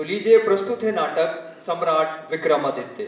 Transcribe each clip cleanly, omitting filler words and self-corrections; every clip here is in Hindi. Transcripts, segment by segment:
तो लीजिए प्रस्तुत है नाटक सम्राट विक्रमादित्य।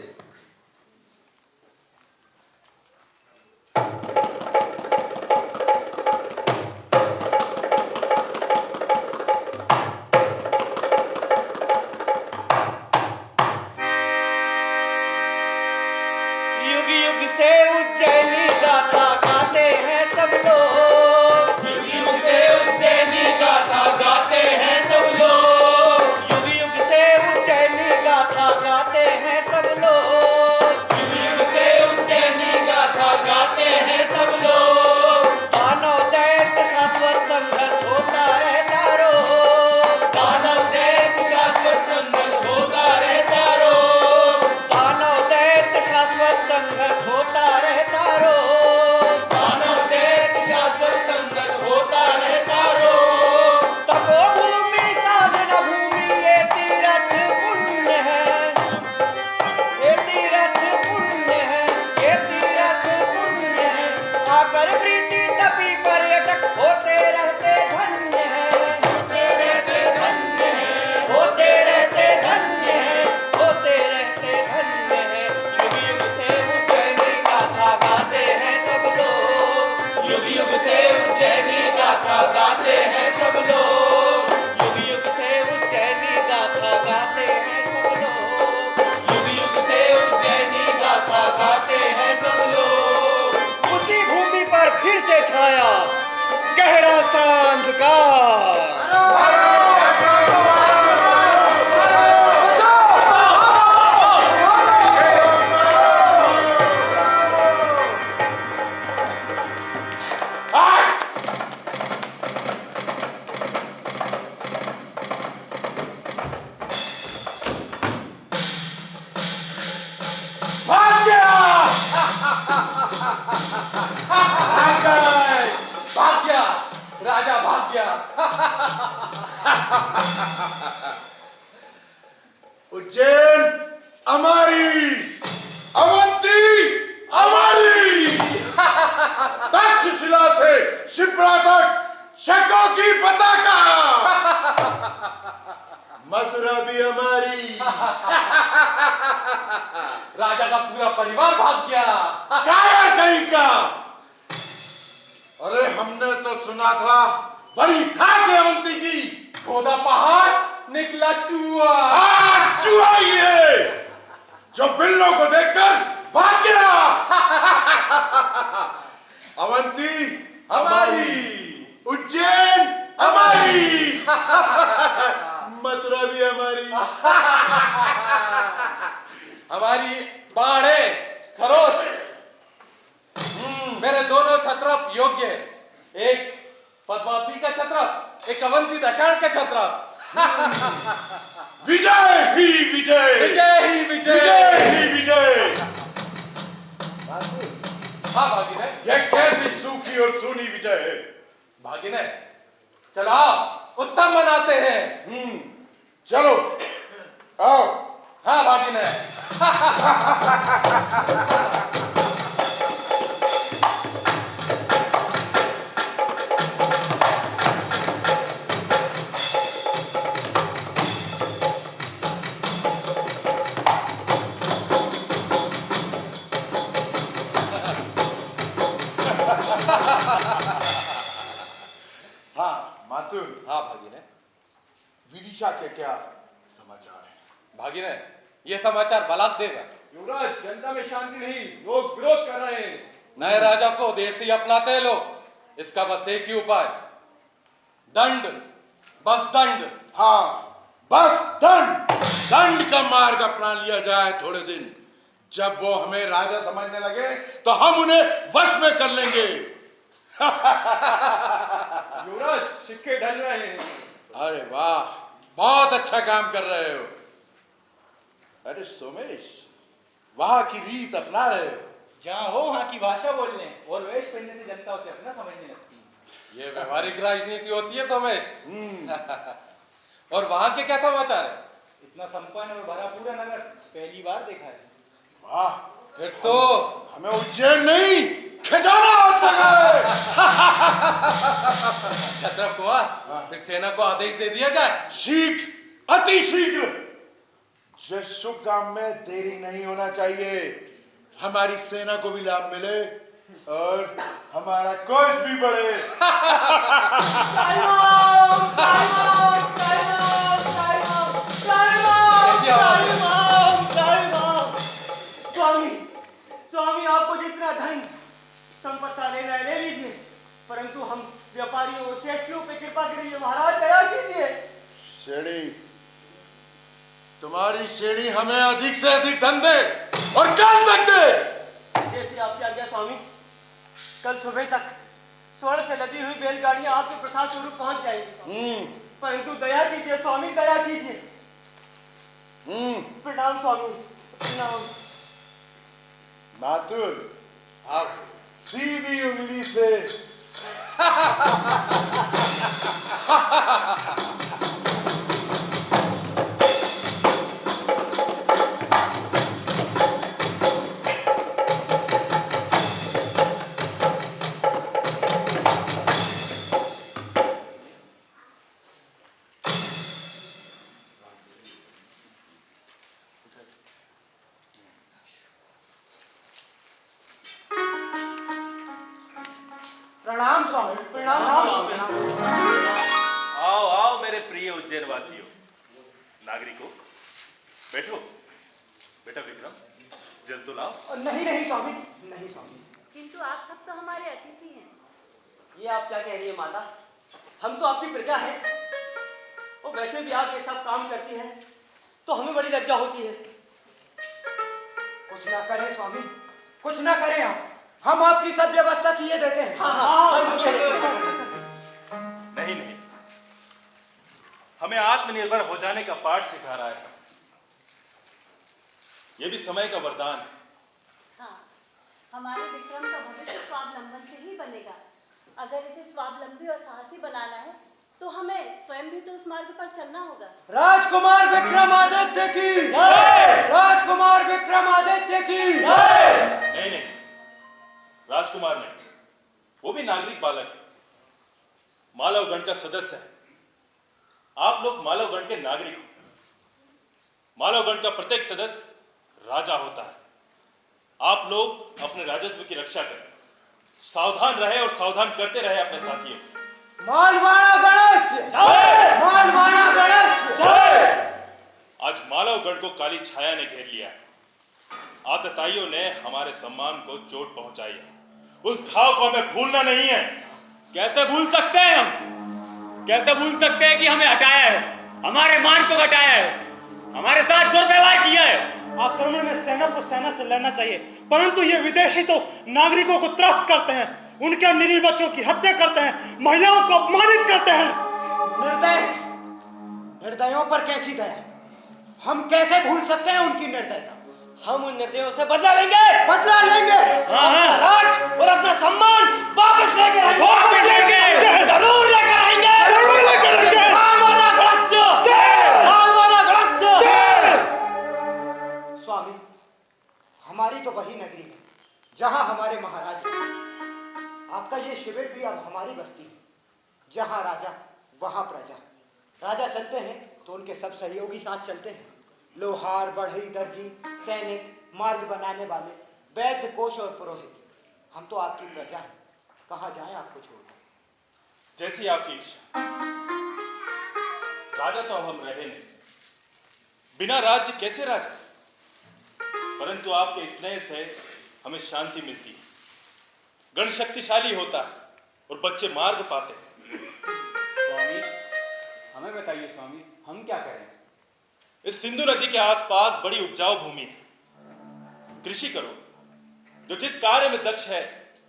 युग युग से उज्जैनी गाथा गाते हैं सब लोग। युग युग से उज्जैनी गाथा गाते हैं सब लोग। युग युग से उज्जैनी गाथा गाते हैं सब लोग। युग युग से उज्जैनी गाथा गाते हैं सब लोग। दानव दैत्य शाश्वत संघर्ष होता रहता रोग। दानव दैत्य शाश्वत संघर्ष होता रहता रोग। दानव दैत्य शाश्वत संघर्ष होता रहता रोग। दानव दैत्य शाश्वत संघर्ष होता रहता रोग। तपोभूमि साधना भूमि ये तीर्थ पुण्य है। ये तीर्थ पुण्य है। ये तीर्थ पुण्य है। आकर प्रीति तपी पर्यटक होते रहते धन्य है। होते रहते धन्य है। होते रहते धन्य है। होते रहते धन्य है। युग युग से उज्जैनी गाथा गाते हैं सब लोग। युग युग से उज्जैनी गाथा गाते हैं सब लोग। युग युग से उज्जैनी गाथा गाते हैं सब लोग। युग युग से उज्जैनी गाथा गाते हैं सब लोग। उसी भूमि पर फिर से छाया गहरा सा अंधकार। भाग गया! भाग गया! राजा भाग गया! उज्जैन हमारी, अवंती हमारी। तक्षशिला से शिप्रा तक शकों की पताका। मथुरा भी हमारी। राजा का पूरा परिवार भाग गया। काया कहीं का। अरे हमने तो सुना था बड़ी था के अवंती की। गोदा पहाड़ निकला चूहा। हाँ, चूहा ही है जो बिल्लों को देखकर भाग गया। अवंती हमारी, उज्जैन हमारी, मथुरा भी हमारी। हमारी बाढ़े खरोश मेरे दोनों छत्रप योग्य है। एक पद्मावती का छत्रप, एक अवंती दशाण का छत्रप। विजय ही विजय, विजय ही विजय। विजय ही विजय। हाँ भागिने, यह कैसी सूखी और सूनी विजय है। भागिने, चलो उत्सव मनाते हैं। चलो आओ। हाँ भागिने। हाँ मातुर, हाँ भागिने। विदिशा के क्या समाचार है? भागिने, ये समाचार बलात् देगा। युवराज, जनता में शांति नहीं, लोग विरोध कर रहे हैं। नए राजा को देर से ही अपनाते हैं लोग। इसका बस एक ही उपाय, दंड, बस दंड। हाँ, बस दंड। दंड का मार्ग अपना लिया जाए थोड़े दिन। जब वो हमें राजा समझने लगे तो हम उन्हें वश में कर लेंगे। युवराज, सिक्के ढल रहे हैं। अरे वाह, बहुत अच्छा काम कर रहे हो। अरे सोमेश, वहां की रीत अपना रहे हो। जहाँ हो वहाँ की भाषा बोल लें और वेश पहनने से जनता उसे अपना समझने लगती है। ये व्यवहारिक राजनीति होती है सोमेश। और वहां के क्या समाचार है? इतना संपन्न और भरा पूरा नगर पहली बार देखा है। वाह, फिर तो हमें उज्जैन नहीं खजाना हाथ लगा। छत्रप कुमार, फिर सेना को आदेश दे दिया जाए। शीघ्र, अति शीघ्र। ये शुभ काम में देरी नहीं होना चाहिए। हमारी सेना को भी लाभ मिले और हमारा कोष भी बढ़े। स्वामी स्वामी आपको जितना धन संपत्ति लेना है ले लीजिए, परंतु हम व्यापारियों और सेठियों पे कृपा करिए महाराज, दया कीजिए। शेणी, तुम्हारी शेणी हमें अधिक से अधिक धन दे और कल तक दे। जैसी आपकी आज्ञा स्वामी। कल सुबह तक स्वर्ण से लदी हुई बैलगाड़ियां आपके प्रसाद स्वरूप पहुंच जाएंगी, परंतु दया कीजिए स्वामी, दया कीजिए। प्रणाम स्वामी, प्रणाम। मातुर, आप सीधी उंगली से प्रणाम स्वामी, प्रणाम स्वामी। आओ आओ मेरे प्रिय उज्जैन वासियों, नागरिकों, बैठो। बेटा विक्रम, जल तो लाओ। नहीं नहीं स्वामी, नहीं स्वामी। किंतु आप सब तो हमारे अतिथि हैं। ये आप क्या कह रही है माता? हम तो आपकी प्रजा हैं, और वैसे भी आप ये सब काम करती हैं तो हमें बड़ी लज्जा होती है। कुछ ना करें स्वामी, कुछ ना करें। हम आपकी सब व्यवस्था किए देते हैं। नहीं नहीं, हमें आत्मनिर्भर हो जाने का पाठ सिखा रहा है सब। यह भी समय का वरदान है। हाँ, हमारे विक्रम का भविष्य स्वावलंबन से ही बनेगा। अगर इसे स्वावलंबी और साहसी बनाना है तो हमें स्वयं भी तो उस मार्ग पर चलना होगा। राजकुमार विक्रमादित्य की राजकुमार विक्रमादित्य की नहीं नहीं, राजकुमार नहीं, वो भी नागरिक बालक है, मालवगण का सदस्य है। आप लोग मालवगण के नागरिक हो। मालवगण का प्रत्येक सदस्य राजा होता है। आप लोग अपने राजत्व की रक्षा करें, सावधान रहे और सावधान करते रहे अपने साथियों। मालवाड़ा गणेश, मालवाड़ा गणेश। आज मालवगढ़ को काली छाया ने घेर लिया है। आतताइयों ने हमारे सम्मान को चोट पहुंचाई है। उस घाव को हमें भूलना नहीं है। कैसे भूल सकते हैं हम? कैसे भूल सकते हैं कि हमें हटाया है, हमारे मान को घटाया है, हमारे साथ दुर्व्यवहार किया है। आक्रमण में सेना को सेना से लड़ना चाहिए, परंतु ये विदेशी तो नागरिकों को त्रस्त करते हैं, उनके निरीह बच्चों की हत्या करते हैं, महिलाओं को अपमानित करते हैं। निर्दय, निर्दयों पर कैसी दया? हम कैसे भूल सकते हैं उनकी निर्दयता? हम उन निर्णयों से बदला लेंगे, बदला लेंगे। अपना राज और अपना सम्मान वापस लेकर आएंगे, वापस लेंगे, जरूर लेकर आएंगे, जरूर लेकर आएंगे। मालवाड़ा गणस्य, मालवाड़ा गणस्य। स्वामी, हमारी तो वही नगरी है जहां हमारे महाराज हैं। आपका ये शिविर भी अब हमारी बस्ती है। जहां राजा वहां प्रजा। राजा चलते हैं तो उनके सब सहयोगी साथ चलते हैं। लोहार, बढ़ई, दर्जी, सैनिक, मार्ग बनाने वाले, वैद्य, कोश और पुरोहित। हम तो आपकी प्रजा हैं, कहाँ जाएं आपको छोड़कर। जैसी आपकी इच्छा। राजा तो अब हम रहे नहीं, बिना राज्य कैसे राजा? परंतु आपके स्नेह से हमें शांति मिलती है। गण शक्तिशाली होता है और बच्चे मार्ग पाते हैं। स्वामी, हमें बताइए स्वामी, हम क्या करें? इस सिंधु नदी के आसपास बड़ी उपजाऊ भूमि है। कृषि करो। जो जिस कार्य में दक्ष है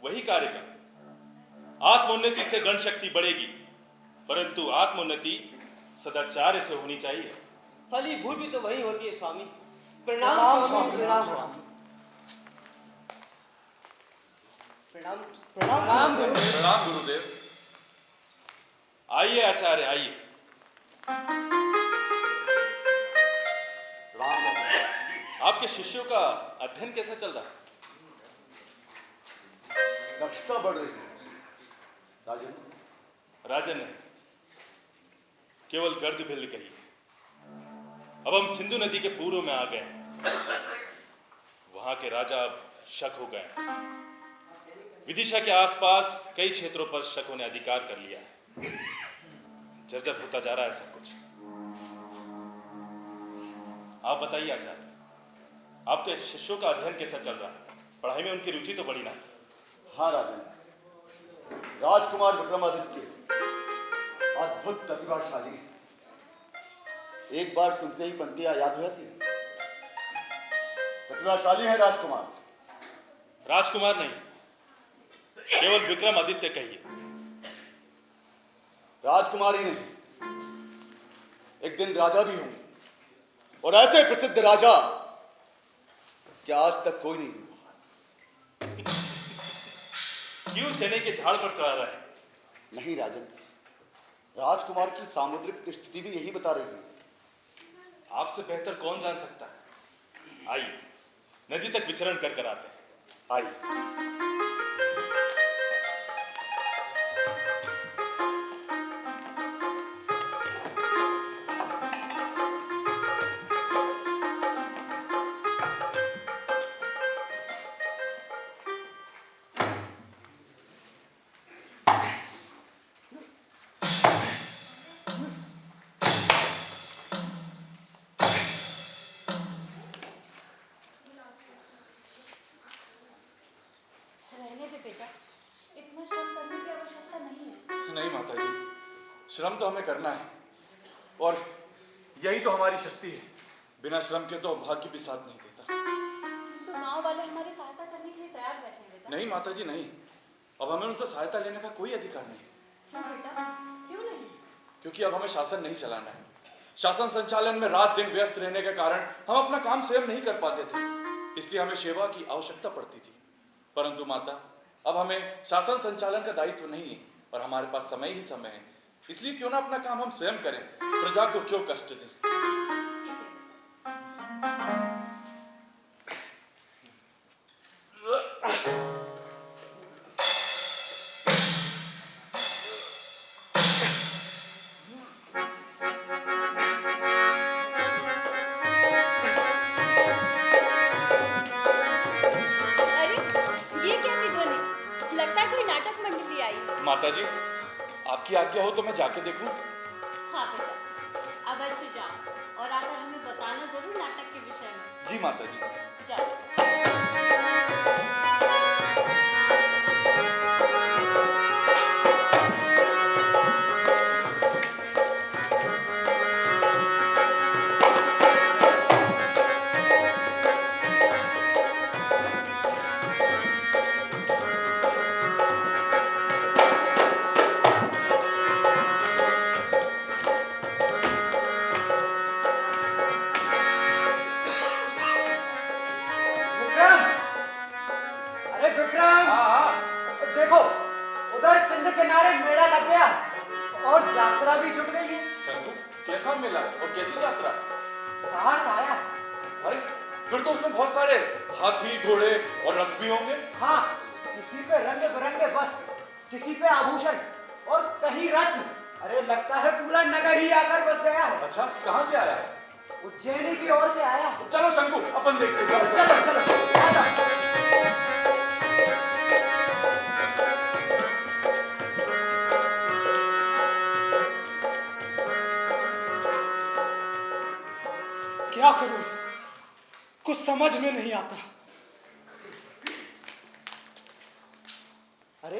वही कार्य करो। आत्मोन्नति से गण शक्ति बढ़ेगी, परंतु आत्मोन्नति सदाचार से होनी चाहिए। फलीभूत भी तो वही होती है स्वामी। प्रणाम स्वामी, प्रणाम प्रणाम प्रणाम गुरु। प्रणाम गुरुदेव। आइए आचार्य, आइए। आपके शिष्यों का अध्ययन कैसा चल रहा है? दक्षता बढ़ रही है राजन। राजन नहीं, केवल गर्द भिल कही है। अब हम सिंधु नदी के पूर्व में आ गए हैं। वहां के राजा अब शक हो गए। विदिशा के आसपास कई क्षेत्रों पर शकों ने अधिकार कर लिया है। जर्जर होता जा रहा है सब कुछ। आप बताइए आचार्य, आपके शिष्यों का अध्ययन कैसा चल रहा है? पढ़ाई में उनकी रुचि तो बड़ी ना? हाँ राजन, राजकुमार विक्रमादित्य अद्भुत प्रतिभाशाली है। एक बार सुनते ही पंक्तियां याद हो जाती हैं। प्रतिभाशाली है राजकुमार। राजकुमार नहीं, केवल विक्रमादित्य कहिए। राजकुमार ही नहीं, एक दिन राजा भी होंगे, और ऐसे प्रसिद्ध राजा कि आज तक कोई नहीं हुआ। क्यों चने के झाड़ पर चढ़ा रहे हैं? नहीं राजन, राजकुमार की सामुद्रिक स्थिति भी यही बता रही है। आपसे बेहतर कौन जान सकता है? आइए नदी तक विचरण कर आते हैं। आइए। रहने दे बेटा, इतना श्रम करने की आवश्यकता नहीं है। नहीं माता जी, श्रम तो हमें करना है, और यही तो हमारी शक्ति है। बिना श्रम के तो भाग्य भी साथ नहीं देता। तो गांव वाले हमारी सहायता करने के लिए तैयार बैठे हैं बेटा। नहीं माता जी नहीं, अब हमें उनसे सहायता लेने का कोई अधिकार नहीं। क्यों बेटा, क्यों नहीं? क्योंकि अब हमें शासन नहीं चलाना है। शासन संचालन में रात दिन व्यस्त रहने के कारण हम अपना काम स्वयं नहीं कर पाते थे, इसलिए हमें सेवा की आवश्यकता पड़ती थी। परंतु माता, अब हमें शासन संचालन का दायित्व नहीं है और हमारे पास समय ही समय है, इसलिए क्यों ना अपना काम हम स्वयं करें, प्रजा को क्यों कष्ट दें। माता जी, आपकी आज्ञा हो तो मैं जाके देखूं? हाँ बेटा, अवश्य जाओ और आकर हमें बताना जरूर नाटक के विषय में। जी माता जी। जाओ। देखो, उधर सिंध किनारे मेला लग गया और यात्रा भी जुट गई है। शंकु, कैसा मेला और कैसी यात्रा? सार्थ आया। अरे, फिर तो उसमें बहुत सारे हाथी, घोड़े और रथ भी होंगे। हाँ, किसी पे रंग बिरंगे वस्त्र, किसी पे आभूषण और कहीं रत्न। अरे लगता है पूरा नगर ही आकर बस गया है। अच्छा, कहाँ से आया है? उज्जैनी की ओर से आया। चलो शंकु, अपन देखते। चलो चलो चलो, आजा। क्या करूं, कुछ समझ में नहीं आता। अरे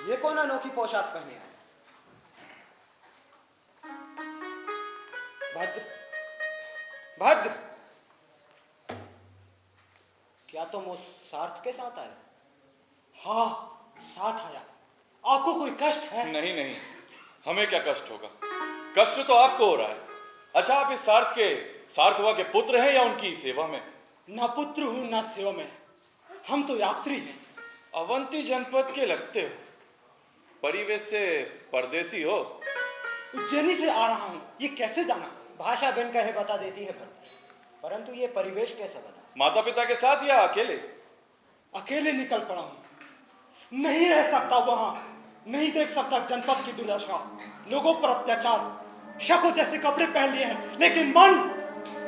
ये कौन अनोखी पोशाक पहने आया? भद्र, भद्र, क्या तुम उस सार्थ के साथ आए? हाँ, साथ आया। आपको कोई कष्ट है? नहीं नहीं, हमें क्या कष्ट होगा? कष्ट तो आपको हो रहा है। अच्छा, आप इस सार्थवा के पुत्र हैं या उनकी सेवा में? ना पुत्र हूं ना सेवा में, हम तो यात्री हैं। अवंती जनपद के लगते हो, परिवेश से परदेसी हो। उज्जैनी से आ रहा हूं, ये कैसे जाना? भाषा बिन कहे बता देती है भद्र, परंतु ये परिवेश कैसे बना? माता पिता के साथ या अकेले? अकेले निकल पड़ा हूं, नहीं रह सकता वहां, नहीं देख सकता जनपद की दुर्दशा, लोगों पर अत्याचार, शको जैसे कपड़े पहन लिए हैं, लेकिन मन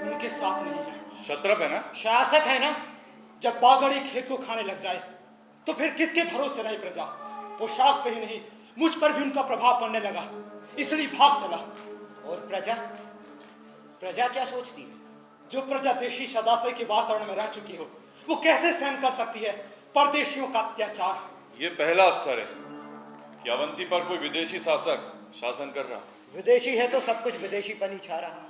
उनके साथ नहीं है। क्षत्रप है ना? शासक है ना? जब बागड़ी खेत को खाने लग जाए तो फिर किसके भरोसे रही प्रजा? पोशाक पे ही नहीं, मुझ पर भी उनका प्रभाव पड़ने लगा, इसलिए भाग चला। और प्रजा? प्रजा क्या सोचती है? जो प्रजा देशी सदाशय के वातावरण में रह चुकी हो, वो कैसे सहन कर सकती है परदेशियों का अत्याचार? ये पहला अवसर है कि अवंती पर कोई विदेशी शासक शासन कर रहा। विदेशी है तो सब कुछ विदेशीपन ही छा रहा।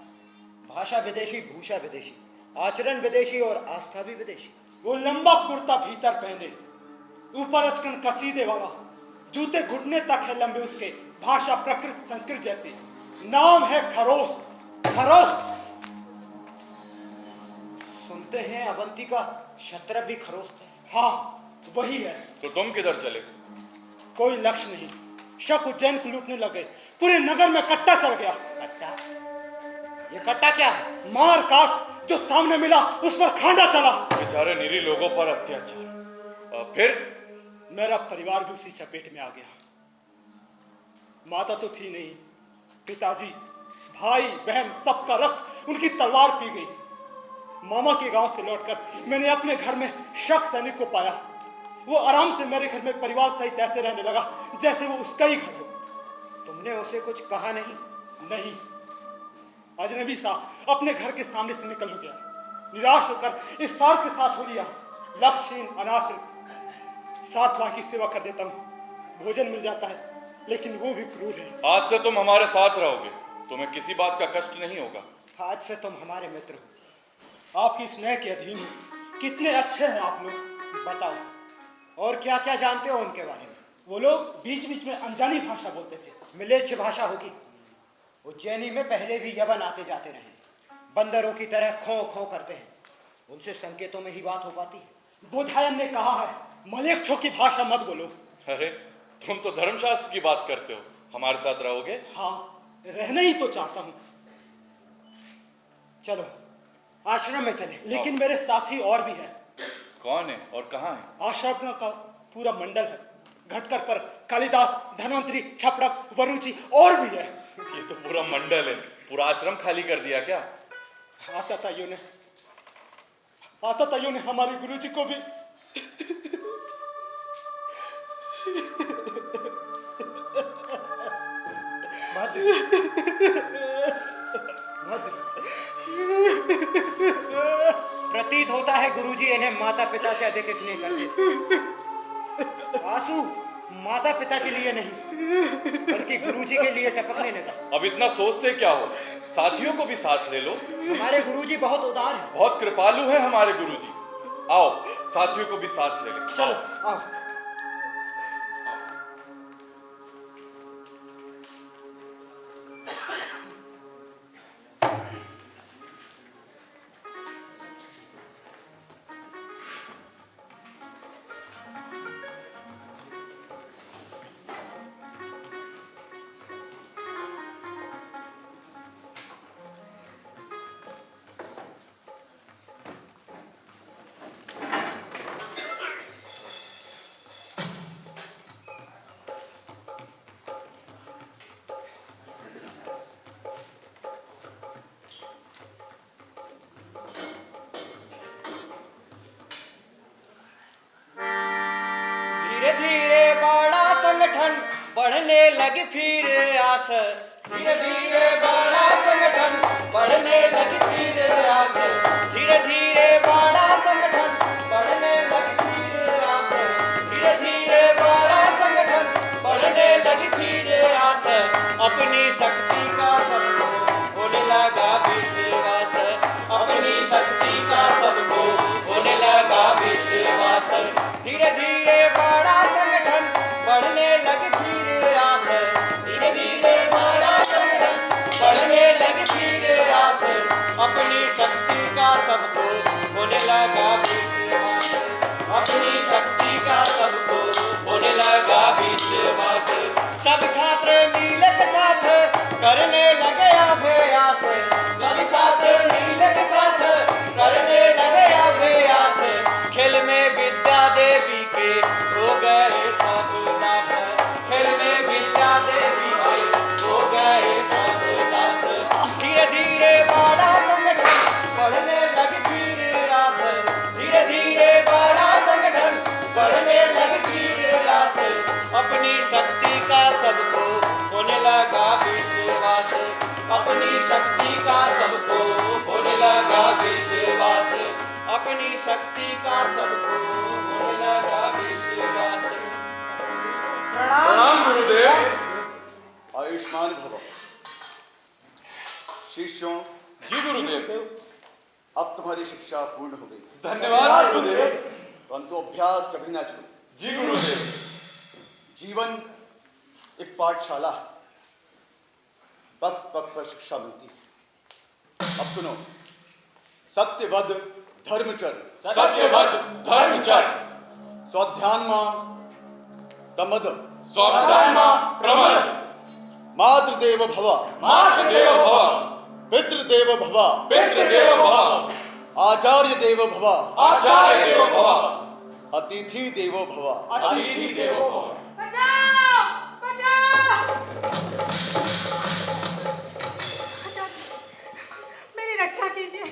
भाषा विदेशी, भूषा विदेशी, आचरण विदेशी और आस्था भी विदेशी। वो लंबा कुर्ता भीतर पहने, ऊपर अचकन कसीदे वाला, जूते घुटने तक है लंबे उसके, भाषा प्रकृत संस्कृत जैसी, नाम है खरोस। खरोस? सुनते हैं अवंती का क्षत्रप भी खरोस थे। हाँ वही है। तो तुम किधर चले? कोई लक्ष्य नहीं, शक उज्जैन को लूटने लगे, पूरे नगर में कट्टा चल गया। कट्टा? ये कट्टा क्या है? मार काट, जो सामने मिला उस पर खांडा चला। बेचारे निरीह लोगों पर अत्याचार। फिर मेरा परिवार भी उसी चपेट में आ गया। माता तो थी नहीं, पिताजी, भाई बहन सबका रक्त उनकी तलवार पी गई। मामा के गांव से लौटकर मैंने अपने घर में शक सैनिक को पाया। वो आराम से मेरे घर में परिवार सहित ऐसे रहने लगा जैसे वो उसका ही घर हो। तुमने उसे कुछ कहा नहीं? नहीं, अजनबी सा अपने घर के सामने से निकल हो गया। निराश होकर इस स्वार्थ के साथ हो लिया, लक्ष्यहीन अनाशहीन। स्वार्थवान की सेवा कर देता हूँ, भोजन मिल जाता है, लेकिन वो भी क्रूर है। आज से तुम हमारे साथ रहोगे, तुम्हें किसी बात का कष्ट नहीं होगा। आज से तुम हमारे मित्र हो। आपकी स्नेह के अधीन हूँ। कितने अच्छे हैं आप लोग, बताओ और क्या क्या जानते हो उनके बारे में? वो लोग बीच बीच में अनजानी भाषा बोलते थे। मिलेच्छ भाषा होगी। उज्जैनी में पहले भी यवन आते जाते रहे, बंदरों की तरह खो खो करते हैं, उनसे संकेतों में ही बात हो पाती है। बोधायन ने कहा है मलेच्छों की भाषा मत बोलो। अरे तुम तो धर्मशास्त्र की बात करते हो, हमारे साथ रहोगे? हाँ, रहना ही तो चाहता हूँ। चलो आश्रम में चले। लेकिन मेरे साथी और भी हैं। कौन है और कहाँ है? आश्रम का पूरा मंडल है। घटकर पर कालिदास, धन्वंतरी, छपड़क, वरुचि और भी है। ये तो पूरा मंडल है, पूरा आश्रम खाली कर दिया क्या? आताताइयों ने हमारे गुरुजी को भी प्रतीत होता है गुरुजी इन्हें माता पिता से अधिक स्नेह करते। आंसू माता पिता के लिए नहीं, बल्कि गुरुजी के लिए टपकने लगा। अब इतना सोचते क्या हो? साथियों को भी साथ ले लो। हमारे गुरुजी बहुत उदार हैं। बहुत कृपालु है हमारे गुरुजी। आओ साथियों को भी साथ ले लें। चलो आओ। धीरे धीरे बड़ा संगठन बढ़ने लगी फिर आस। धीरे धीरे बड़ा संगठन बढ़ने लगी फिर आस। धीरे धीरे बड़ा संगठन बढ़ने लगी फिर आस। धीरे धीरे बड़ा संगठन बढ़ने लगी फिर आस। अपनी शक्ति का सबको होने लगा विश्वास। अपनी शक्ति का सबको होने लगा विश्वास। धीरे धीरे बड़ा संगठन बढ़ने लगी फिर आस। धीरे धीरे बड़ा संगठन बढ़ने लगी फिर आस। अपनी शक्ति का सबको होने लगा विश्वास। अपनी शक्ति का सबको होने लगा विश्वास। सब छात्र नीले के साथ करने लगे अभ्यास। सब छात्र नीले के साथ करने लगे अभ्यास। खेल में विद्या देवी के हो गए सब दास। खेल में विद्या देवी के हो गए सब दास। शक्ति का सबको होने लगा विश्वास, अपनी शक्ति का सबको होने लगा विश्वास, अपनी शक्ति का सबको होने लगा विश्वास। प्रणाम गुरुदेव। आयुष्मान भव। शिष्यों, जी गुरुदेव। अब तुम्हारी शिक्षा पूर्ण हो गई। धन्यवाद गुरुदेव। परंतु अभ्यास कभी ना छोड़ो। जी गुरुदेव। जीवन एक पाठशाला है, पग पग पर शिक्षा मिलती है। अब सुनो, सत्यवद धर्मचर, सत्यवद धर्मचर, स्वाध्यान्मा प्रमद, स्वाध्यान्मा प्रमद, मातृदेव भव, मातृदेव भव, पितृदेव भव, पितृदेव भव, आचार्य देवो भव, आचार्य देवो भव, अतिथि देवो भव, अतिथि देवो भव। बचाओ बचाओ, मेरी रक्षा कीजिए,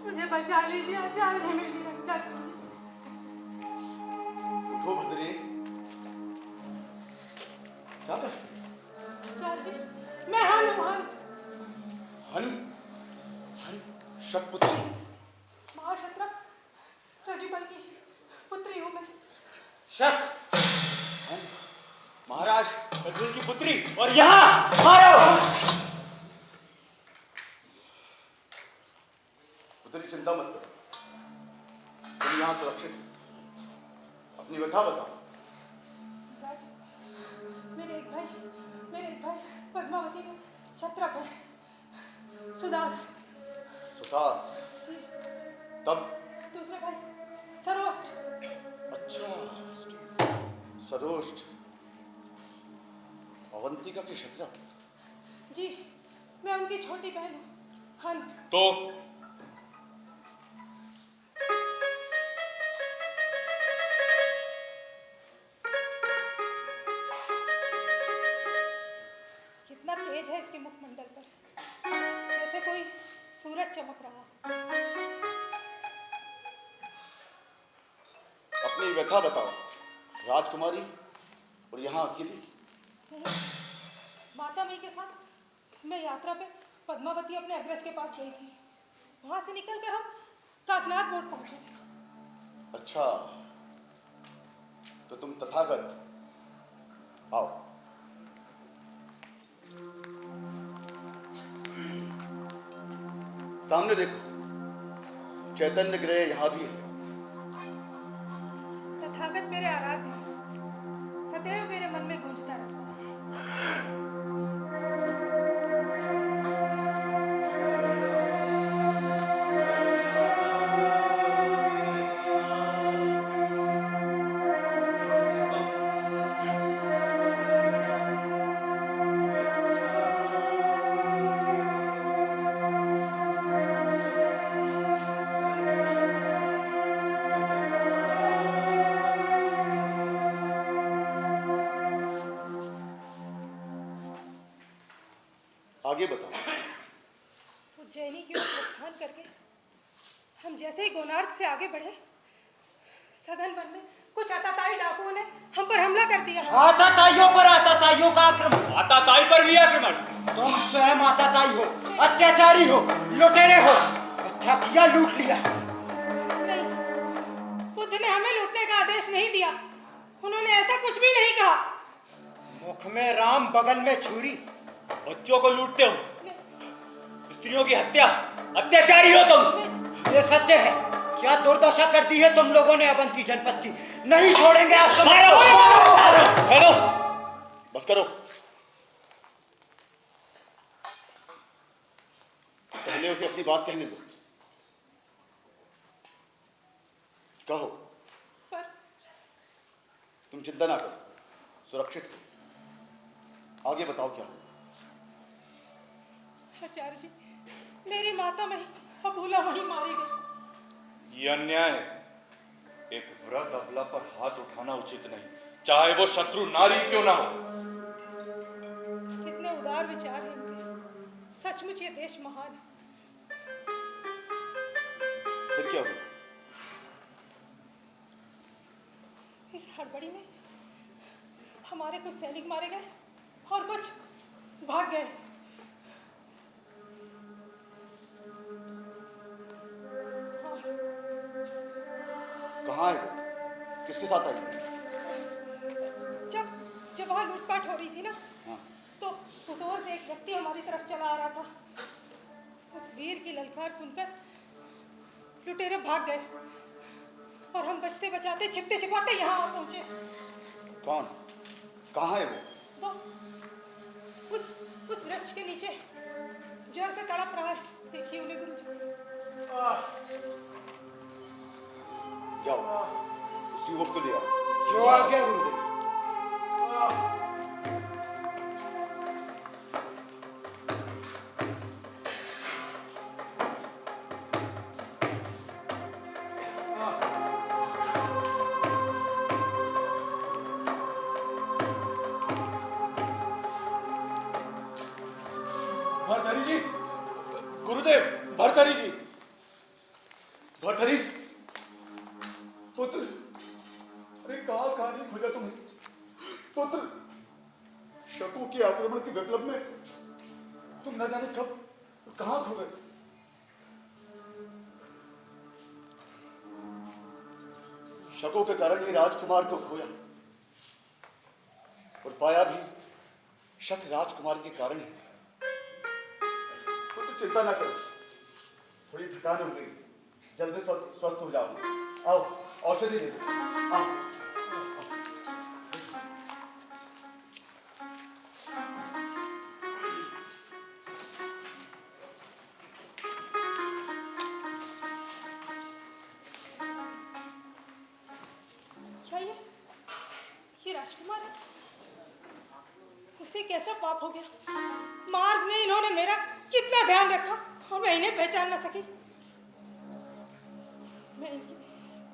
मुझे बचा लीजिए आचार्य, मेरी रक्षा कीजिए। उठो भद्रे, क्या कर आचार्य, मैं हन हूँ, हन हन शतपुत्री, महाशत्रप रजुबल की पुत्री हूँ मैं। शक, महाराज अर्जुन की पुत्री, और यहाँ मारो। पुत्री चिंता मत करो, तुम यहाँ सुरक्षित हो। अपनी व्यथा बताओ। राज, मेरे एक भाई पद्मावती में शत्रप है, सुदास। सुदास, जी। तब दूसरे भाई सरोष्ट। अच्छा, सरोष्ट, अवंतिका के क्षत्र। जी, मैं उनकी छोटी बहन हूँ, हन। तो कितना तेज है इसके मुखमंडल पर, जैसे कोई सूरज चमक रहा। अपनी व्यथा बताओ, राजकुमारी, और यहाँ अकेली। नहीं, माता मई के साथ मैं यात्रा पे पद्मावती अपने अग्रज के पास गई थी। वहां से निकलकर हम काकनाथ रोड पहुंचे। अच्छा, तो तुम तथागत, आओ। सामने देखो, चैतन्य ग्रह यहाँ भी है। तथागत मेरे आराध्य हैं, सदैव मेरे मन में गूंजता रहता है। आगे बताओ। उज्जैनी की ओर प्रस्थान करके हम जैसे ही गोनार्थ से आगे बढ़े, सघन वन में कुछ आताताई डाकुओं ने हम पर हमला कर दिया। आताताइयों पर आताताइयों का आक्रमण। आताताई पर भी आक्रमण। तुम स्वयं आताताई हो, अत्याचारी हो, लुटेरे हो। अच्छा किया, लूट लिया। नहीं, बुद्ध ने हमें लूटने का आदेश नहीं दिया, उन्होंने ऐसा कुछ भी नहीं कहा। मुख में राम, बगल में छुरी। बच्चों को लूटते हो, स्त्रियों की हत्या, अत्याचारी हो तुम। ये सत्य है। क्या दुर्दशा कर दी है तुम लोगों ने अवंती जनपद की। नहीं छोड़ेंगे आप। हेलो, बस करो। पहले उसे अपनी बात कहने दो। कहो। पर तुम चिंता ना करो, सुरक्षित हो। आगे बताओ क्या। आचार्य जी, मेरी माता मही अबूला वहीं मारी गई। ये अन्याय है। एक व्रत अबला पर हाथ उठाना उचित नहीं, चाहे वो शत्रु नारी क्यों ना हो। कितने उदार विचार हैं इनके। सचमुच ये देश महान है। फिर क्या हुआ? इस हड़बड़ी में हमारे कुछ सैनिक मारे गए और कुछ भाग गए। कहाँ है वो? किसके साथ आई? जब वहां लूटपाट हो रही थी ना, हाँ। तो उस ओर से एक व्यक्ति हमारी तरफ चला आ रहा था। उस वीर की ललकार सुनकर लुटेरे भाग गए और हम बचते बचाते छिपते छिपाते यहाँ आ पहुंचे। कौन? कहाँ है वो? वो उस वृक्ष के नीचे जोर से तड़प रहा है। देखिए उन्हें गुरुजी। जाओ उस युवक को ले आओ। जो आज्ञा गुरुदेव। भरथरी जी, गुरुदेव, भरथरी जी। भरथरी पुत्र, अरे कहाँ नहीं खोजा तुम्हें पुत्र? शकों के आक्रमण के विप्लव में तुम न जाने कब कहाँ खो गए। शकों के कारण ही राजकुमार को खोया और पाया भी शक राजकुमार के कारण ही। पुत्र चिंता ना करो, थोड़ी थकान हो गई, जल्दी स्वस्थ हो जाओ। आओ औषधि दे दो। आओ। क्या ये राजकुमार है? उसे कैसा पाप हो गया? मार्ग में इन्होंने मेरा कितना ध्यान रखा और मैं इन्हें पहचान न सकी।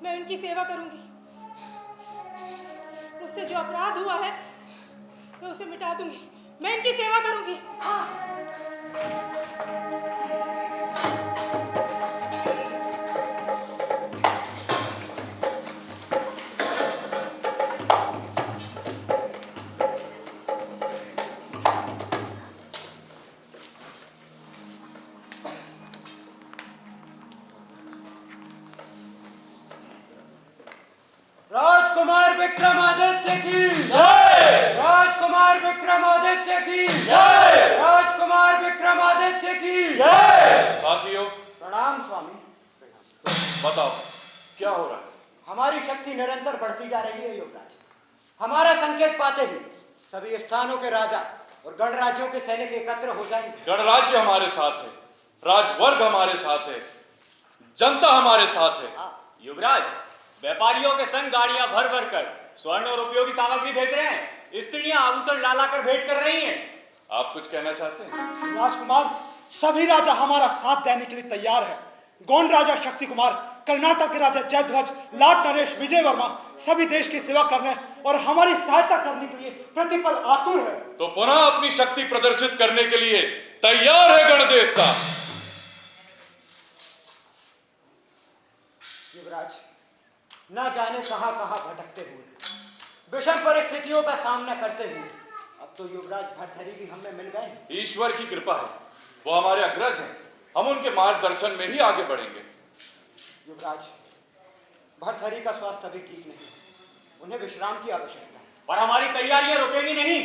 मैं उनकी सेवा करूंगी। मुझसे जो अपराध हुआ है मैं उसे मिटा दूंगी। मैं इनकी सेवा करूंगी। हाँ। राजकुमार विक्रमादित्य की जय। राजकुमार विक्रमादित्य की जय। राजकुमार विक्रमादित्य की जय। साथियों, प्रणाम स्वामी। बताओ क्या हो रहा है? हमारी शक्ति निरंतर बढ़ती जा रही है युवराज। हमारा संकेत पाते ही सभी स्थानों के राजा और गणराज्यों के सैनिक एकत्र हो जाएंगे। गणराज्य हमारे साथ है, राजवर्ग हमारे साथ है, जनता हमारे साथ है। युवराज, व्यापारियों के संग गाड़ियां भर भर कर स्वर्ण और उपयोगी सामग्री भेज रहे हैं। स्त्रियां आभूषण लाला कर भेंट कर रही हैं। आप कुछ कहना चाहते हैं? राजकुमार, सभी राजा हमारा साथ देने के लिए तैयार है। गौंड राजा शक्ति कुमार, कर्नाटक के राजा जयध्वज, लाट नरेश, विजय वर्मा सभी देश की सेवा करने और हमारी सहायता करने के लिए प्रतिपल आतुर है। तो पुनः अपनी शक्ति प्रदर्शित करने के लिए तैयार है गणदेवता। युवराज, न जाने कहां कहां भटकते हुए, विषम परिस्थितियों का सामना करते हुए अब तो युवराज भरथरी भी हमें मिल गए। ईश्वर की कृपा है, वो हमारे अग्रज हैं। हम उनके मार्गदर्शन में ही आगे बढ़ेंगे। युवराज, भरथरी का स्वास्थ्य अभी ठीक नहीं, उन्हें विश्राम की आवश्यकता है। पर हमारी तैयारियां रुकेंगी नहीं।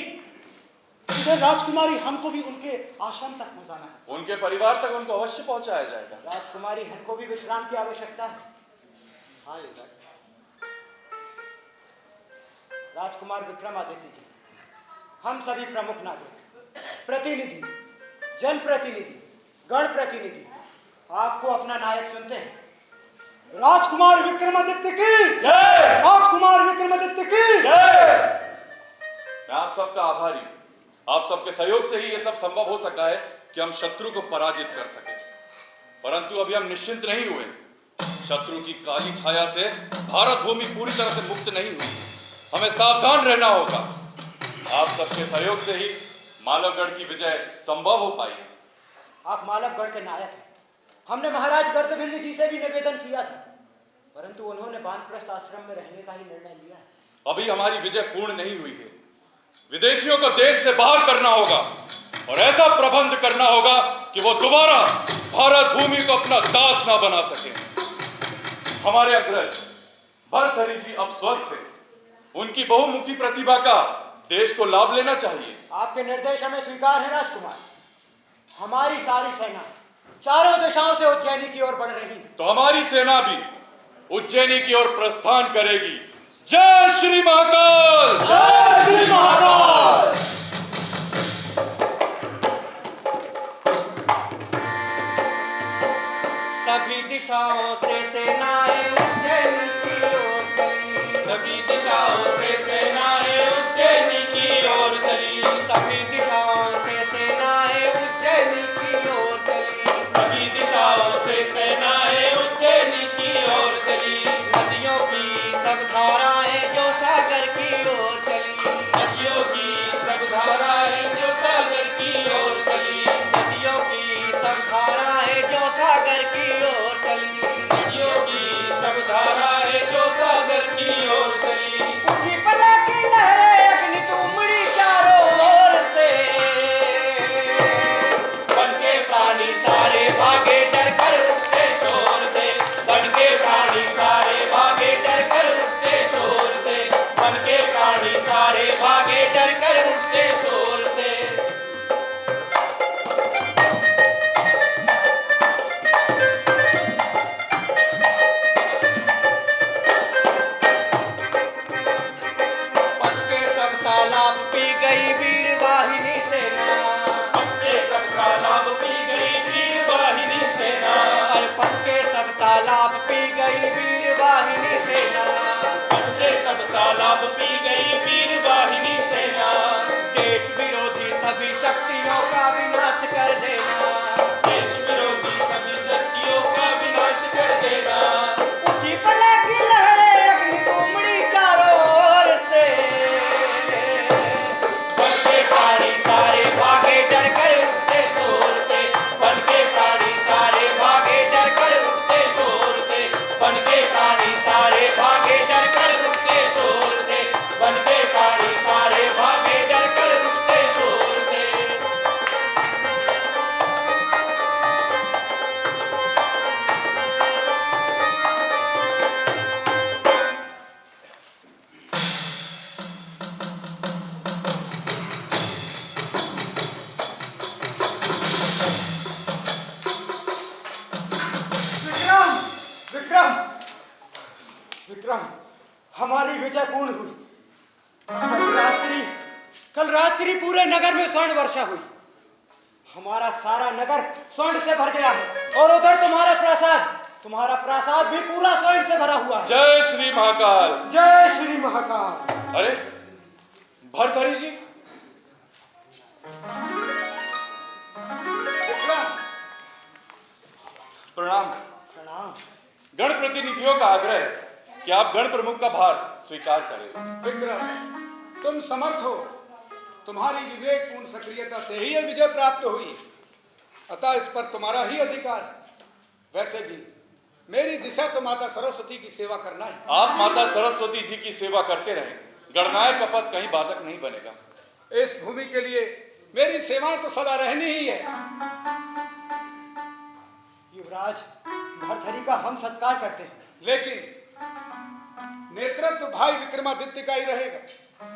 इधर राजकुमारी हमको भी उनके आश्रम तक पहुंचाना है। उनके परिवार तक उनको अवश्य पहुंचाया जाएगा। राजकुमारी हमको भी विश्राम की आवश्यकता है। हाँ युवराज। राजकुमार विक्रमादित्य जी, हम सभी प्रमुख नागरिक, प्रतिनिधि, जनप्रतिनिधि, गण प्रतिनिधि आपको अपना नायक चुनते हैं। राजकुमार विक्रमादित्य की जय। राजकुमार विक्रमादित्य की जय। मैं आप सबका आभारी हूं। आप सबके सहयोग से ही यह सब संभव हो सका है कि हम शत्रु को पराजित कर सके। परंतु अभी हम निश्चिंत नहीं हुए। शत्रु की काली छाया से भारत भूमि पूरी तरह से मुक्त नहीं हुई। हमें सावधान रहना होगा। आप सबके सहयोग से ही मालवगढ़ की विजय संभव हो पाई। आप मालवगढ़ के नायक हैं। हमने महाराज गर्दभिल्ली जी से भी निवेदन किया था, परंतु उन्होंने वानप्रस्थ आश्रम में रहने का ही निर्णय लिया है। अभी हमारी विजय पूर्ण नहीं हुई है। विदेशियों को देश से बाहर करना होगा और ऐसा प्रबंध करना होगा कि वो दोबारा भारत भूमि को अपना दास ना बना सके। हमारे अग्रज भर्तहरि जी अब स्वस्थ हैं। उनकी बहुमुखी प्रतिभा का देश को लाभ लेना चाहिए। आपके निर्देश हमें स्वीकार है राजकुमार। हमारी सारी सेना चारों दिशाओं से उज्जैनी की ओर बढ़ रही, तो हमारी सेना भी उज्जैनी की ओर प्रस्थान करेगी। जय श्री महाकाल! जय श्री महाकाल! सभी दिशाओं से सेनाएं उज्जैनी की ओर चली, सभी दिशाओं से सेनाएं उज्जैनी की ओर चली, सभी दिशाओं से सेनाएं उज्जैनी की ओर चली, सभी दिशाओं से सेनाएं उज्जैनी की ओर चली, नदियों की सब धाराएं जो सागर की ओर चली, नदियों की सब धाराएं जो सागर की ओर चली, नदियों की सब धाराएं जो सागर की ओर चली, नदियों की सब धाराएं जो सागर की ओर चली, उठी पले की लहरें अग्नि तुमड़ी चारों ओर से, बन के प्राणी सारे भागे डर कर उठते शोर से, बन के प्राणी सारे भागे डर कर उठते शोर से, बन के प्राणी सारे भागे डर कर उठते शोर से। पथ के सब तालाब पी गई वीर वाहिनी सेना, अपने सब तालाब पी गई वीर वाहिनी सेना, और पथ के सब तालाब पी गई वीर वाहिनी सेना, अपने सब तालाब पी गई वीर वाहिनी सेना, देश विरोधी सभी शक्तियों का विनाश कर देना, देश विरोधी सभी शक्तियों का विनाश कर देना, उठी पले की लहरें अग्नि तुमड़ी चारों ओर से, बन के प्राणी सारे भागे डर कर उठते शोर से, बन के प्राणी सारे भागे डर कर उठते शोर से, बन के प्राणी सारे भागे डर कर उठते शोर से, बन के प्राणी सारे भागे डर कर उठते शोर से। विक्रम! विक्रम! विक्रम, हमारी विजय पूर्ण हुई। कल रात्रि पूरे नगर में स्वर्ण वर्षा हुई। हमारा सारा नगर स्वर्ण से भर गया है और उधर तुम्हारा प्रासाद भी पूरा स्वर्ण से भरा हुआ है। जय श्री महाकाल! जय श्री महाकाल! अरे भर्तहरि जी, विक्रम! प्रणाम। प्रणाम। गण प्रतिनिधियों का आग्रह है कि आप गण प्रमुख का भार स्वीकार करें। विक्रम, तुम समर्थ हो। तुम्हारी विवेकपूर्ण सक्रियता से ही यह विजय प्राप्त हुई, अतः इस पर तुम्हारा ही अधिकार। वैसे भी मेरी दिशा तो माता सरस्वती की सेवा करना है। आप माता सरस्वती जी की सेवा करते रहें, गणनायक का पद कहीं बाधक नहीं बनेगा। इस भूमि के लिए मेरी सेवाएं तो सदा रहनी ही है। युवराज, भर्तहरि का हम सत्कार करते हैं, लेकिन नेतृत्व भाई विक्रमादित्य का ही रहेगा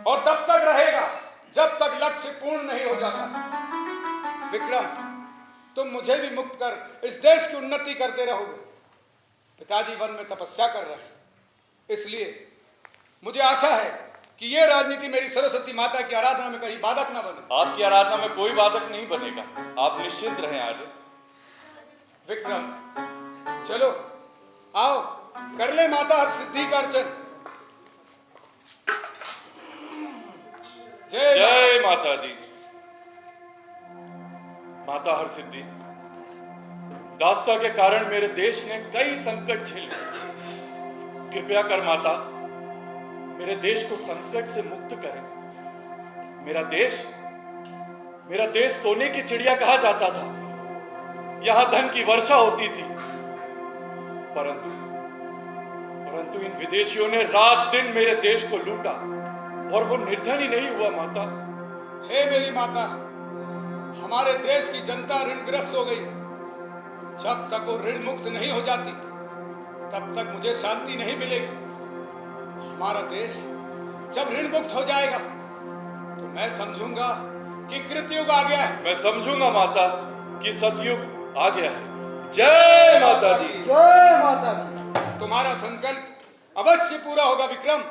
और तब तक रहेगा जब तक लक्ष्य पूर्ण नहीं हो जाता। विक्रम, तुम मुझे भी मुक्त कर इस देश की उन्नति करते रहोगे। पिताजी वन में तपस्या कर रहे हैं, इसलिए मुझे आशा है कि ये राजनीति मेरी सरस्वती माता की आराधना में कहीं बाधक न बने। आपकी आराधना में कोई बाधक नहीं बनेगा, आप निश्चिंत रहें आर्य। विक्रम, चलो आओ कर ले माता हर सिद्धि का अर्चन। जय माता दी। माता हर सिद्धि, दास्ता के कारण मेरे देश ने कई संकट झेले। कृपया कर माता, मेरे देश को संकट से मुक्त करें। मेरा देश सोने की चिड़िया कहा जाता था, यहां धन की वर्षा होती थी, परंतु इन विदेशियों ने रात दिन मेरे देश को लूटा और वो निर्धन ही नहीं हुआ माता। हे मेरी माता, हमारे देश की जनता ऋणग्रस्त हो गई। जब तक वो ऋण मुक्त नहीं हो जाती तब तक मुझे शांति नहीं मिलेगी। हमारा देश जब ऋण मुक्त हो जाएगा तो मैं समझूंगा कि कृतयुग आ गया है। मैं समझूंगा माता कि सतयुग आ गया है। जय माता दी। जय माता दी। तुम्हारा संकल्प अवश्य पूरा होगा विक्रम।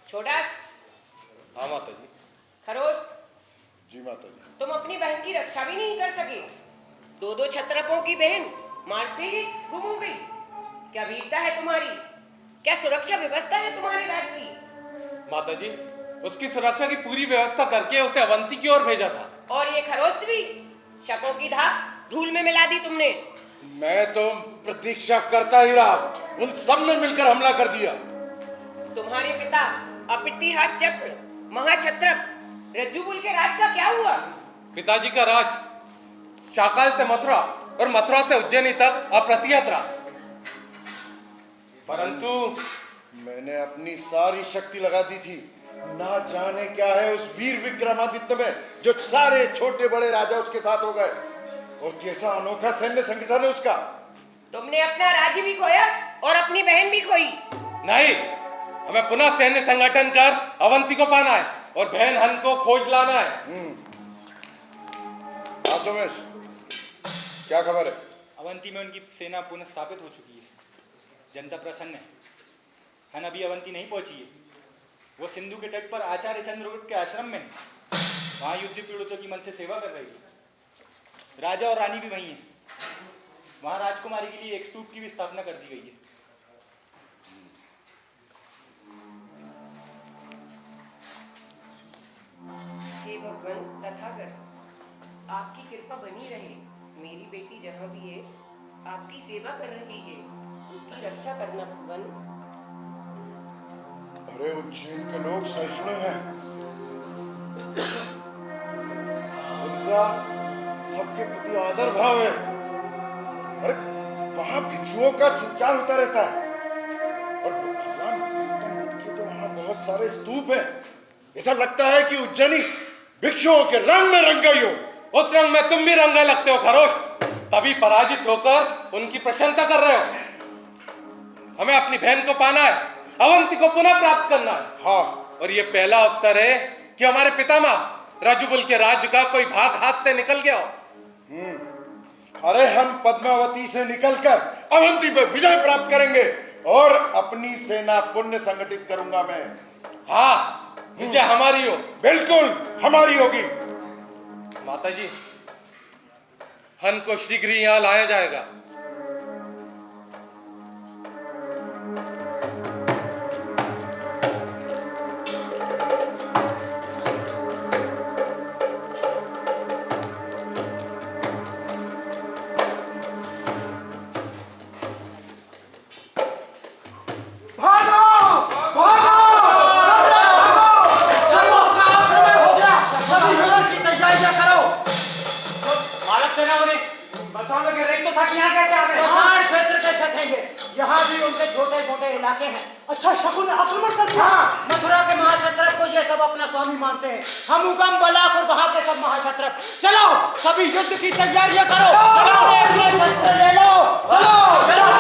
छोटास, हाँ माता जी। खरोस, जी माता जी। तुम अपनी बहन की रक्षा भी नहीं कर सके। दो दो छत्रपों की बहन मार से ही गुम हो गई। क्या वीरता है तुम्हारी? क्या सुरक्षा व्यवस्था है तुम्हारे राज्य की? माता जी, उसकी सुरक्षा की पूरी व्यवस्था करके उसे अवंती की ओर भेजा था। और ये खरोस्त भी शकों की धाक धूल में मिला दी तुमने। मैं तो प्रतीक्षा करता ही रहा, उन सब ने मिलकर हमला कर दिया। तुम्हारे पिता अप्रतिहार चक्र महाक्षत्रप रज्जुबुल के राज का क्या हुआ? पिताजी का राज शाकाल से मथुरा और मथुरा से उज्जैनी तक अप्रतिहत रहा, परंतु मैंने अपनी सारी शक्ति लगा दी थी। ना जाने क्या है उस वीर विक्रमादित्य में जो सारे छोटे बड़े राजा उसके साथ हो गए, और कैसा अनोखा सैन्य संगठन है उसका। तुमने अपना राज्य भी खोया और अपनी बहन भी खोई। नहीं, हमें पुनः सैन्य संगठन कर अवंती को पाना है और बहन हन को खोज लाना है। हाँ सोमेश, क्या खबर है? अवंती में उनकी सेना पुनः स्थापित हो चुकी है। जनता प्रसन्न है। हन अभी अवंती नहीं पहुंची है। वो सिंधु के तट पर आचार्य चंद्रगुप्त के आश्रम में है। वहाँ युद्ध पीड़ितों की मन से सेवा कर रही है। राजा और रानी भी वहीं हैं। वहाँ राजकुमारी के लिए एक स्तूप की भी स्थापना कर दी गई है। हे भगवान तथागत, आपकी कृपा बनी रहे। मेरी बेटी जहाँ भी है आपकी सेवा कर रही है, उसकी रक्षा करना भगवान। अरे उज्जैन के लोग सहिष्णु हैं, उनका सबके प्रति आदर भाव है। अरे वहां भिक्षुओं का संचार होता रहता है, और भगवान गौतम बुद्ध के तो वहां बहुत सारे स्तूप हैं। ऐसा लगता है कि उज्जैनी भिक्षुओं के रंग में रंग गई हो। उस रंग में तुम भी रंगे लगते हो खरोश, तभी पराजित होकर उनकी प्रशंसा कर रहे हो। हमें अपनी बहन को पाना है, अवंती को पुनः प्राप्त करना है। हाँ, और ये पहला अवसर है कि हमारे पितामह रज्जुबुल के राज्य का कोई भाग हाथ से निकल गया हो। अरे हम पद्मावती से निकलकर अवंती पे विजय प्राप्त करेंगे और अपनी सेना पुण्य संगठित करूंगा मैं। हाँ, विजय हमारी हो। बिल्कुल हमारी होगी। माता जी, हन को शीघ्र ही यहाँ लाया जाएगा। यहाँ भी उनके छोटे मोटे इलाके हैं। अच्छा, शकुन ने आक्रमण कर दिया। हाँ, मथुरा के महाक्षत्रप को ये सब अपना स्वामी मानते हैं। हम उगम बलाक और वहाँ के सब महाक्षत्रप। चलो सभी युद्ध की तैयारियां करो। चलो ये शस्त्र ले लो। चलो चलो।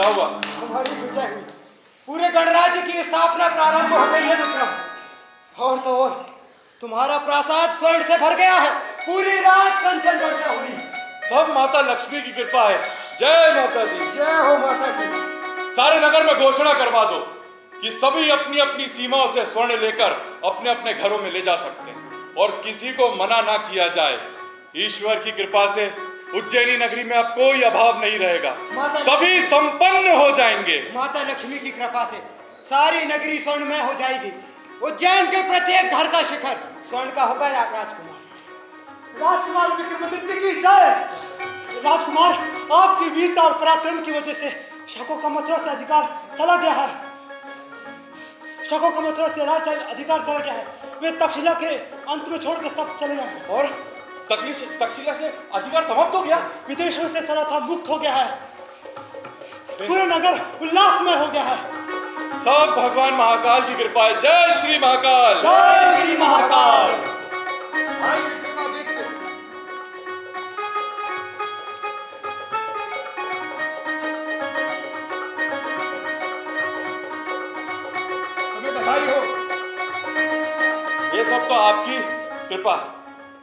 क्या हुआ? हमारी विजय हुई, पूरे गणराज्य की स्थापना प्रारंभ हो गई है विक्रम। और तो और तुम्हारा प्रासाद स्वर्ण से भर गया है, पूरी रात कंचन वर्षा हुई। सब माता लक्ष्मी की कृपा है। जय माता दी। जय हो माता की। सारे नगर में घोषणा करवा दो कि सभी अपनी अपनी सीमाओं से स्वर्ण लेकर अपने अपने घरों में ले जा सकते हैं और किसी को मना ना किया जाए। ईश्वर की कृपा से उज्जैनी नगरी में अब कोई अभाव नहीं रहेगा, सभी संपन्न हो जाएंगे। माता लक्ष्मी की कृपा से सारी नगरी स्वर्णमय हो जाएगी। उज्जैन के प्रत्येक घर का शिखर स्वर्ण का होगा। राजकुमार राजकुमार विक्रमादित्य की जय। राजकुमार, आपकी वीरता और पराक्रम की वजह से शकों का मथुरा से अधिकार चला गया है। शकों का मथुरा से अधिकार चला गया है। वे तक्षशिला के अंत में छोड़कर सब चले गए और तक्षशिला से अधिकार समाप्त हो गया। विदेशों से सराथा मुक्त हो गया है। पूरा नगर उल्लासमय हो गया है। सब भगवान महाकाल की कृपा है। जय श्री महाकाल। जय श्री महाकाल। भाई विक्रमादित्य, तुम्हें बधाई हो। ये सब तो आपकी कृपा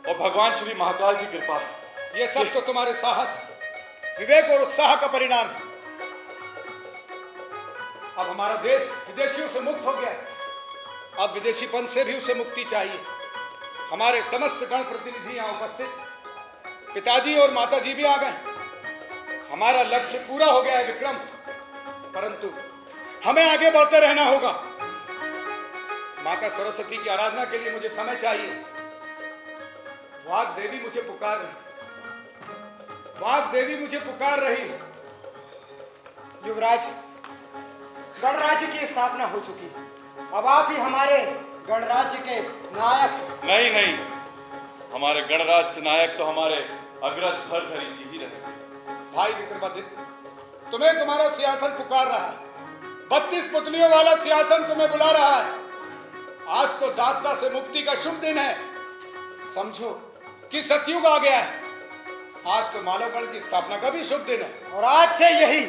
और भगवान श्री महाकाल की कृपा है। ये सब तो तुम्हारे साहस, विवेक और उत्साह का परिणाम है। अब हमारा देश विदेशियों से मुक्त हो गया है। अब विदेशीपन से भी उसे मुक्ति चाहिए। हमारे समस्त गण प्रतिनिधि यहाँ उपस्थित, पिताजी और माताजी भी आ गए। हमारा लक्ष्य पूरा हो गया है विक्रम, परंतु हमें आगे बढ़ते रहना होगा। माता सरस्वती की आराधना के लिए मुझे समय चाहिए। वाग देवी मुझे पुकार रही, वाग देवी मुझे पुकार रही। युवराज, गणराज्य की स्थापना हो चुकी है। अब आप ही हमारे गणराज्य के नायक हैं। नहीं नहीं, हमारे गणराज्य के नायक तो हमारे अग्रज भर्तृहरि जी ही रहे। भाई विक्रमादित्य, तुम्हें तुम्हारा सिंहासन पुकार रहा है। 32 पुतलियों वाला सिंहासन तुम्हें बुला रहा है। आज तो दासता से मुक्ति का शुभ दिन है। समझो कि सतयुग आ गया है। आज तो मालवगढ़ की स्थापना का भी शुभ दिन है। और आज से यही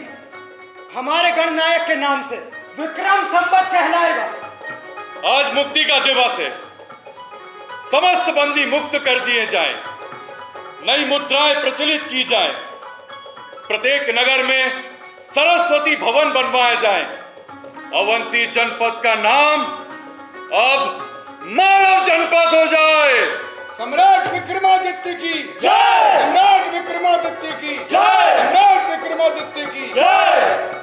हमारे गणनायक के नाम से विक्रम संवत कहलाएगा। आज मुक्ति का दिवस है। समस्त बंदी मुक्त कर दिए जाएं, नई मुद्राएं प्रचलित की जाएं, प्रत्येक नगर में सरस्वती भवन बनवाए जाएं। अवंती जनपद का नाम अब मानव जनपद हो जाए। सम्राट विक्रमादित्य की जय। सम्राट विक्रमादित्य की जय। सम्राट विक्रमादित्य की जय।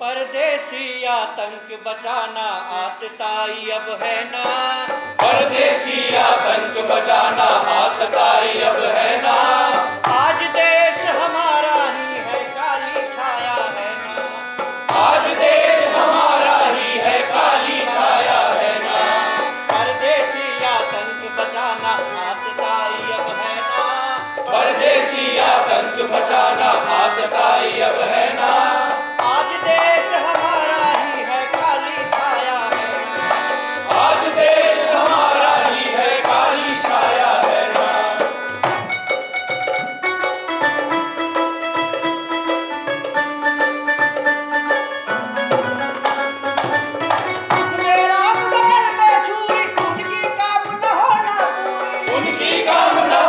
परदेसी आतंक बचाना आतताई अब है ना। परदेसी आतंक बचाना आतताई अब है ना। आज देश हमारा ही है, काली छाया है ना। आज देश हमारा ही है, काली छाया है ना। परदेसी आतंक बचाना आतताई अब है ना। परदेसी आतंक बचाना आतताई अब है ना। आज देश हमारा ही है, काली छाया है ना। आज देश हमारा ही है, काली छाया है ना। मेरा बगल में छुरी, उनकी काम न होना पूरी। उनकी काम न